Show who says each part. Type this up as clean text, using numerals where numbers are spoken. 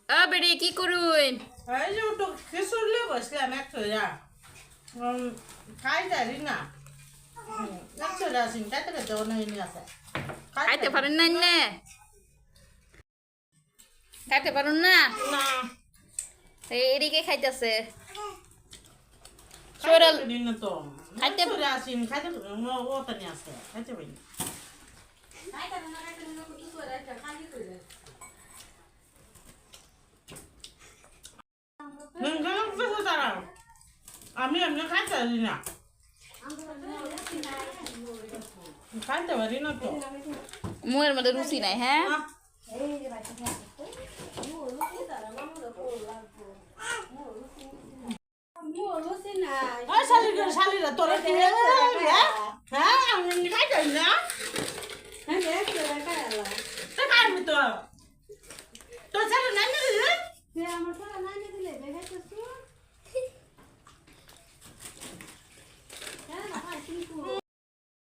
Speaker 1: বেড়ে কি করুন?
Speaker 2: এই যে একটু খিচুড়ি বসলাম একটু যা খাই যাই না একটু আসিন খাইতে খাইতে অনেক আছে
Speaker 1: খাইতে পারেন না নে? খাইতে পারুন না?
Speaker 2: না
Speaker 1: এদিকে খাইতেছে।
Speaker 2: খাইতে পারি না তো
Speaker 1: খাইতে
Speaker 2: একটু আসিন খাইতে ও তানি আছে খাইতে পারি না আমি এমনি খাইতে পারি না খাইতে পারি না তো
Speaker 1: মুয়ের মধ্যে রুচি নাই, হ্যাঁ?
Speaker 2: শালিরা তোরা কি হ্যাঁ আমি খাইতে পারি না